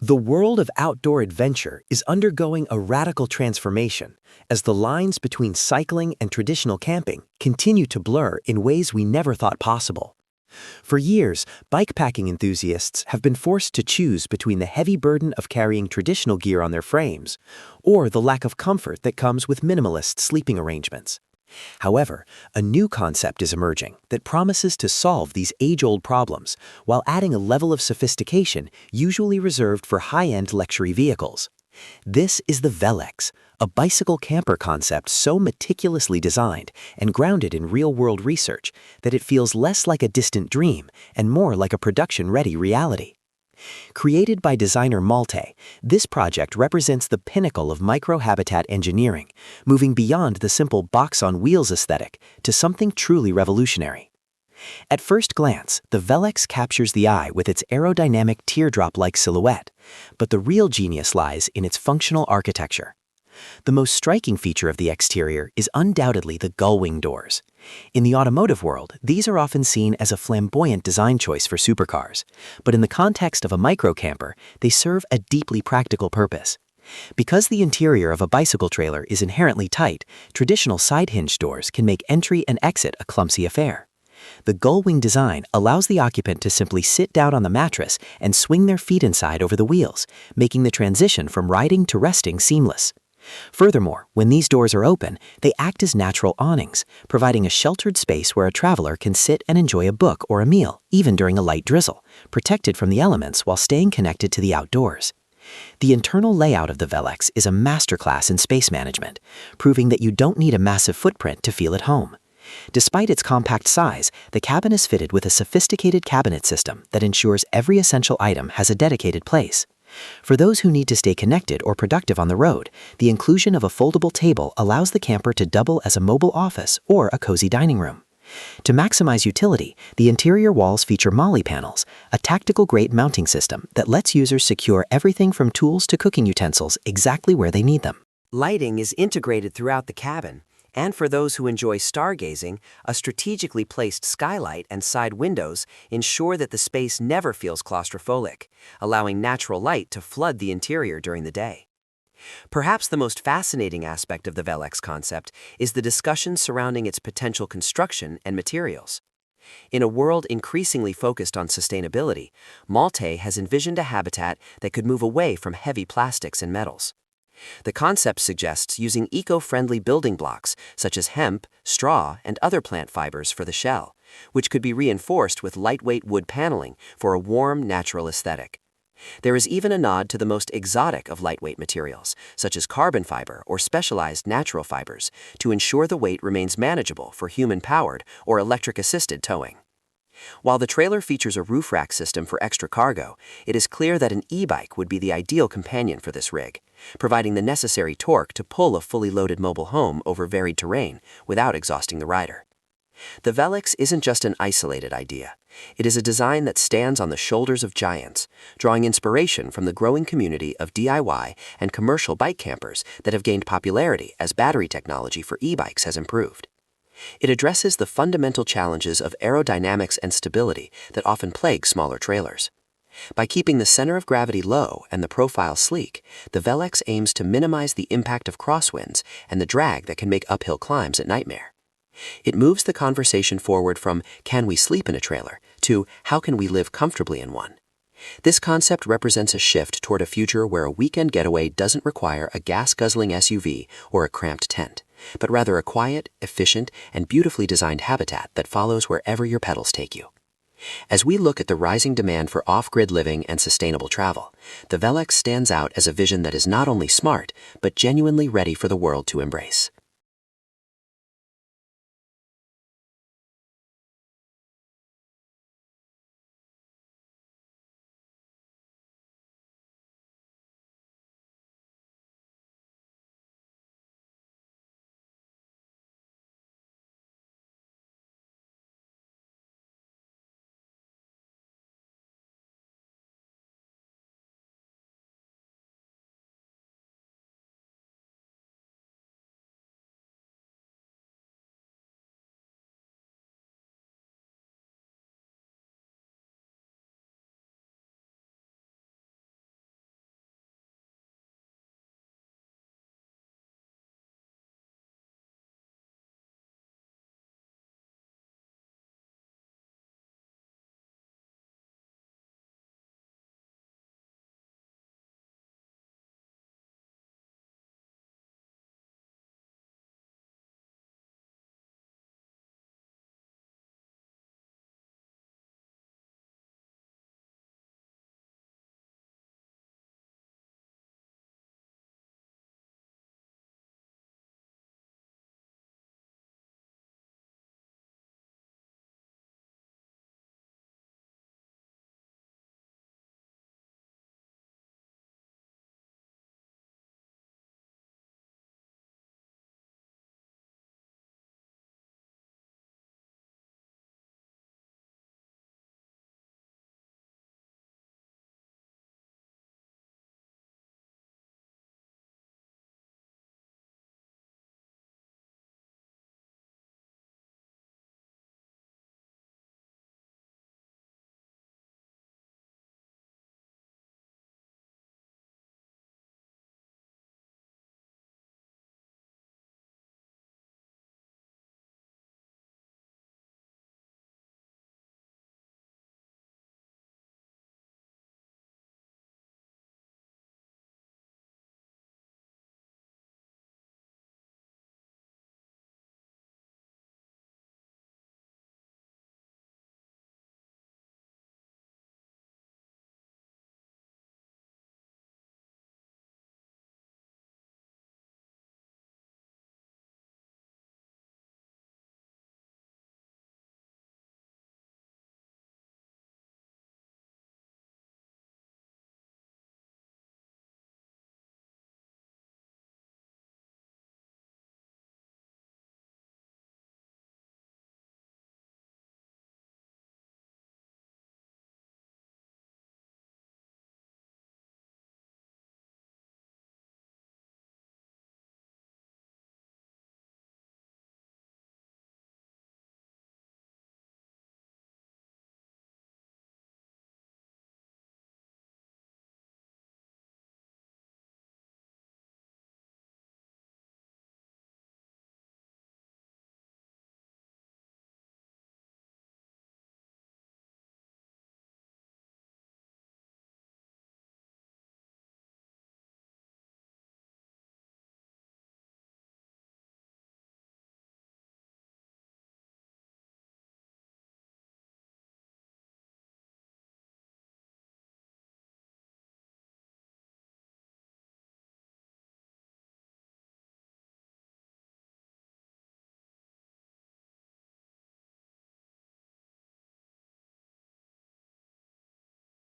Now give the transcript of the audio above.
The world of outdoor adventure is undergoing a radical transformation as the lines between cycling and traditional camping continue to blur in ways we never thought possible. For years, bikepacking enthusiasts have been forced to choose between the heavy burden of carrying traditional gear on their frames or the lack of comfort that comes with minimalist sleeping arrangements. However, a new concept is emerging that promises to solve these age-old problems while adding a level of sophistication usually reserved for high-end luxury vehicles. This is the Vellex, a bicycle camper concept so meticulously designed and grounded in real-world research that it feels less like a distant dream and more like a production-ready reality. Created by designer Malte, this project represents the pinnacle of micro-habitat engineering, moving beyond the simple box-on-wheels aesthetic to something truly revolutionary. At first glance, the Vellex captures the eye with its aerodynamic teardrop-like silhouette, but the real genius lies in its functional architecture. The most striking feature of the exterior is undoubtedly the Gullwing doors. In the automotive world, these are often seen as a flamboyant design choice for supercars, but in the context of a microcamper, they serve a deeply practical purpose. Because the interior of a bicycle trailer is inherently tight, traditional side hinge doors can make entry and exit a clumsy affair. The Gullwing design allows the occupant to simply sit down on the mattress and swing their feet inside over the wheels, making the transition from riding to resting seamless. Furthermore, when these doors are open, they act as natural awnings, providing a sheltered space where a traveler can sit and enjoy a book or a meal, even during a light drizzle, protected from the elements while staying connected to the outdoors. The internal layout of the Vellex is a masterclass in space management, proving that you don't need a massive footprint to feel at home. Despite its compact size, the cabin is fitted with a sophisticated cabinet system that ensures every essential item has a dedicated place. For those who need to stay connected or productive on the road, the inclusion of a foldable table allows the camper to double as a mobile office or a cozy dining room. To maximize utility, the interior walls feature Malte panels, a tactical-grade mounting system that lets users secure everything from tools to cooking utensils exactly where they need them. Lighting is integrated throughout the cabin, and for those who enjoy stargazing, a strategically placed skylight and side windows ensure that the space never feels claustrophobic, allowing natural light to flood the interior during the day. Perhaps the most fascinating aspect of the Vellex concept is the discussion surrounding its potential construction and materials. In a world increasingly focused on sustainability, Malte has envisioned a habitat that could move away from heavy plastics and metals. The concept suggests using eco-friendly building blocks such as hemp, straw, and other plant fibers for the shell, which could be reinforced with lightweight wood paneling for a warm, natural aesthetic. There is even a nod to the most exotic of lightweight materials, such as carbon fiber or specialized natural fibers, to ensure the weight remains manageable for human-powered or electric-assisted towing. While the trailer features a roof rack system for extra cargo, it is clear that an e-bike would be the ideal companion for this rig, providing the necessary torque to pull a fully loaded mobile home over varied terrain without exhausting the rider. The Vellex isn't just an isolated idea. It is a design that stands on the shoulders of giants, drawing inspiration from the growing community of DIY and commercial bike campers that have gained popularity as battery technology for e-bikes has improved. It addresses the fundamental challenges of aerodynamics and stability that often plague smaller trailers. By keeping the center of gravity low and the profile sleek, the Vellex aims to minimize the impact of crosswinds and the drag that can make uphill climbs a nightmare. It moves the conversation forward from "can we sleep in a trailer" to "how can we live comfortably in one?" This concept represents a shift toward a future where a weekend getaway doesn't require a gas-guzzling SUV or a cramped tent, but rather a quiet, efficient, and beautifully designed habitat that follows wherever your pedals take you. As we look at the rising demand for off-grid living and sustainable travel, the Vellex stands out as a vision that is not only smart, but genuinely ready for the world to embrace.